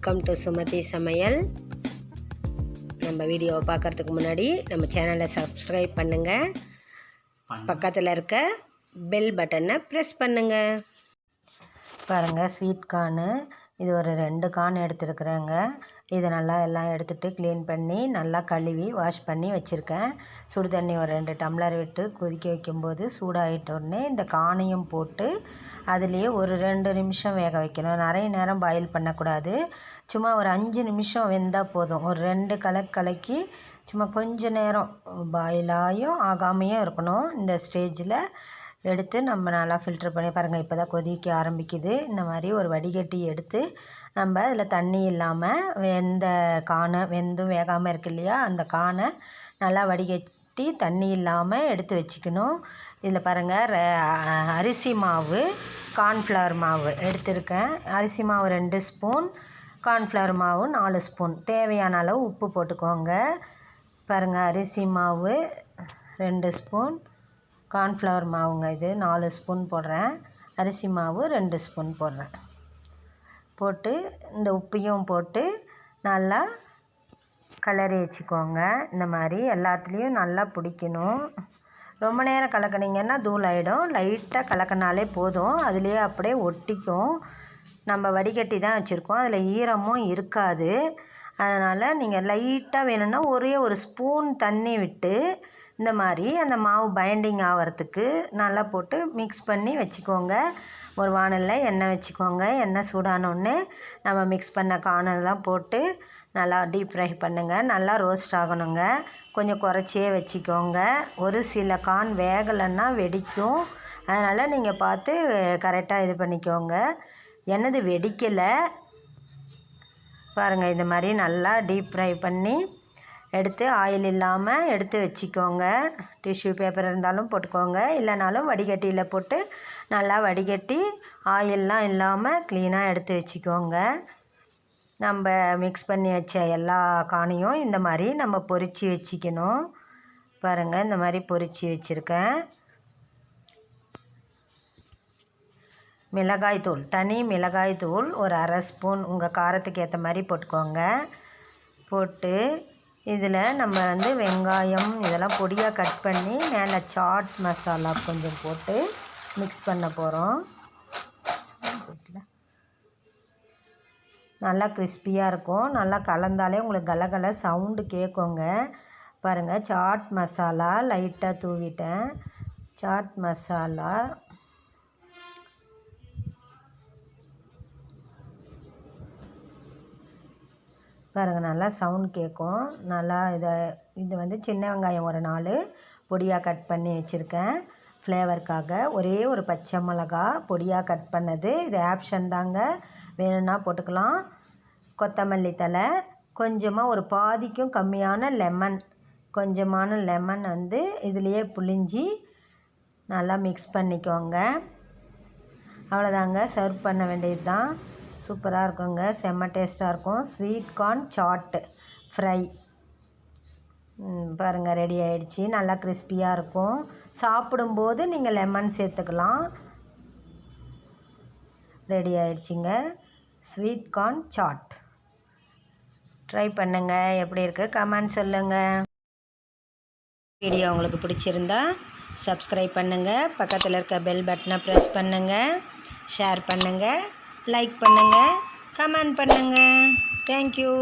Welcome to Sumathi சமையல். நம்ம வீடியோவை பார்க்குறதுக்கு முன்னாடி நம்ம சேனலை சப்ஸ்கிரைப் பண்ணுங்கள், பக்கத்தில் இருக்க பெல் பட்டனை ப்ரெஸ் பண்ணுங்கள். பாருங்கள், ஸ்வீட் கார்னு இது ஒரு 2 கார்ன் எடுத்துருக்குறேங்க. இதை நல்லா எல்லாம் எடுத்துகிட்டு க்ளீன் பண்ணி நல்லா கழுவி வாஷ் பண்ணி வச்சுருக்கேன். சுடு தண்ணி ஒரு 2 டம்ளர் விட்டு கொதிக்க வைக்கும்போது சூடாகிட்டோடனே இந்த கார்னையும் போட்டு அதுலேயே ஒரு 2 நிமிஷம் வேக வைக்கணும். நிறைய நேரம் பாயில் பண்ணக்கூடாது. சும்மா ஒரு 5 நிமிஷம் வெந்தால் போதும். ஒரு 2 கலக்கி சும்மா கொஞ்ச நேரம் பாயிலாயும் ஆகாமையும் இருக்கணும். இந்த ஸ்டேஜில் எடுத்து நம்ம நல்லா ஃபில்ட்ரு பண்ணி பாருங்கள், இப்போ தான் கொதிக்க ஆரம்பிக்குது. இந்த மாதிரி ஒரு வடிகட்டி எடுத்து நம்ம அதில் தண்ணி இல்லாமல் வெந்தும் வேகாமல் இருக்கு இல்லையா, அந்த கானை நல்லா வடிகட்டி தண்ணி இல்லாமல் எடுத்து வச்சுக்கணும். இதில் பாருங்கள், அரிசி மாவு, கார்ன்ஃப்ளவர் மாவு எடுத்திருக்கேன். அரிசி மாவு 2 ஸ்பூன், கார்ன்ஃப்ளவர் மாவு 4 ஸ்பூன். தேவையான அளவு உப்பு போட்டுக்கோங்க. பாருங்கள், அரிசி மாவு 2 ஸ்பூன், கார்ன்ஃப்ளவர் மாவுங்க இது 4 ஸ்பூன் போடுறேன். அரிசி மாவு 2 ஸ்பூன் போடுறேன். போட்டு இந்த உப்பையும் போட்டு நல்லா கிளறி வச்சுக்கோங்க. இந்த மாதிரி எல்லாத்துலேயும் நல்லா பிடிக்கணும். ரொம்ப நேரம் கலக்கினீங்கன்னா தூள் ஆகிடும். லைட்டாக கலக்கினாலே போதும், அதுலேயே அப்படியே ஒட்டிக்கும். நம்ம வடிகட்டி தான் வச்சுருக்கோம், அதில் ஈரமும் இருக்காது. அதனால் நீங்கள் லைட்டாக வேணும்னா ஒரே ஒரு ஸ்பூன் தண்ணி விட்டு இந்த மாதிரி அந்த மாவு பைண்டிங் ஆகிறதுக்கு நல்லா போட்டு மிக்ஸ் பண்ணி வச்சுக்கோங்க. ஒரு வானலில் எண்ணெய் வச்சுக்கோங்க. எண்ணெய் சூடானோடனே நம்ம மிக்ஸ் பண்ண கார்னெல்லாம் போட்டு நல்லா டீப் ஃப்ரை பண்ணுங்கள். நல்லா ரோஸ்ட் ஆகணுங்க. கொஞ்சம் குறைச்சியே வச்சுக்கோங்க. ஒரு சில கார்ன் வேகலைன்னா வெடிக்கும். அதனால் நீங்கள் பார்த்து கரெக்டாக இது பண்ணிக்கோங்க. என்னது வெடிக்கலை பாருங்கள். இந்த மாதிரி நல்லா டீப் ஃப்ரை பண்ணி எடுத்து ஆயில் இல்லாமல் எடுத்து வச்சுக்கோங்க. டிஷ்யூ பேப்பர் இருந்தாலும் போட்டுக்கோங்க, இல்லைனாலும் வடிகட்டியில் போட்டு நல்லா வடிகட்டி ஆயிலெலாம் இல்லாமல் க்ளீனாக எடுத்து வச்சுக்கோங்க. நம்ம மிக்ஸ் பண்ணி வச்ச எல்லா காணையும் இந்த மாதிரி நம்ம பொரித்து வச்சுக்கணும். பாருங்கள், இந்த மாதிரி பொரித்து வச்சுருக்கேன். மிளகாய் தூள், தனி மிளகாய் தூள் ஒரு 1/2 ஸ்பூன் உங்கள் காரத்துக்கு ஏற்ற மாதிரி போட்டுக்கோங்க. போட்டு இதில் நம்ம வெங்காயம் இதெல்லாம் பொடியாக கட் பண்ணி மேலே சாட் மசாலா கொஞ்சம் போட்டு மிக்ஸ் பண்ண போகிறோம். நல்லா கிறிஸ்பியாக இருக்கும். நல்லா கலந்தாலே உங்களுக்கு கலகல சவுண்டு கேட்குங்க. பாருங்கள், சாட் மசாலா லைட்டாக தூவிட்டேன். சாட் மசாலா பாருங்கள், நல்லா சவுண்ட் கேட்கும். நல்லா இது சின்ன வெங்காயம் ஒரு 4 பொடியாக கட் பண்ணி வச்சுருக்கேன் ஃப்ளேவருக்காக. ஒரே ஒரு பச்சை மிளகா பொடியாக கட் பண்ணது. இது ஆப்ஷன் தாங்க, வேணும்னா போட்டுக்கலாம். கொத்தமல்லி தழை, கொஞ்சமாக ஒரு பாதிக்கும் கம்மியான லெமன், கொஞ்சமான லெமன் இதுலேயே புழிஞ்சி நல்லா மிக்ஸ் பண்ணிக்கோங்க. அவ்வளோதாங்க, சர்வ் பண்ண வேண்டியது தான். சூப்பராக இருக்குங்க, செம்ம டேஸ்ட்டாக இருக்கும். ஸ்வீட் கார்ன் சாட் ஃப்ரை பாருங்கள், ரெடி ஆகிடுச்சி. நல்லா கிறிஸ்பியாக இருக்கும். சாப்பிடும்போது நீங்கள் லெமன் சேர்த்துக்கலாம். ரெடி ஆகிடுச்சிங்க, ஸ்வீட் கார்ன் சாட். ட்ரை பண்ணுங்கள், எப்படி இருக்குது கமெண்ட் சொல்லுங்கள். வீடியோ உங்களுக்கு பிடிச்சிருந்தா சப்ஸ்கிரைப் பண்ணுங்கள், பக்கத்தில் இருக்க பெல் பட்டனை ப்ரெஸ் பண்ணுங்கள், ஷேர் பண்ணுங்கள், லைக் பண்ணுங்கள், கமெண்ட் பண்ணுங்கள். தேங்க்யூ.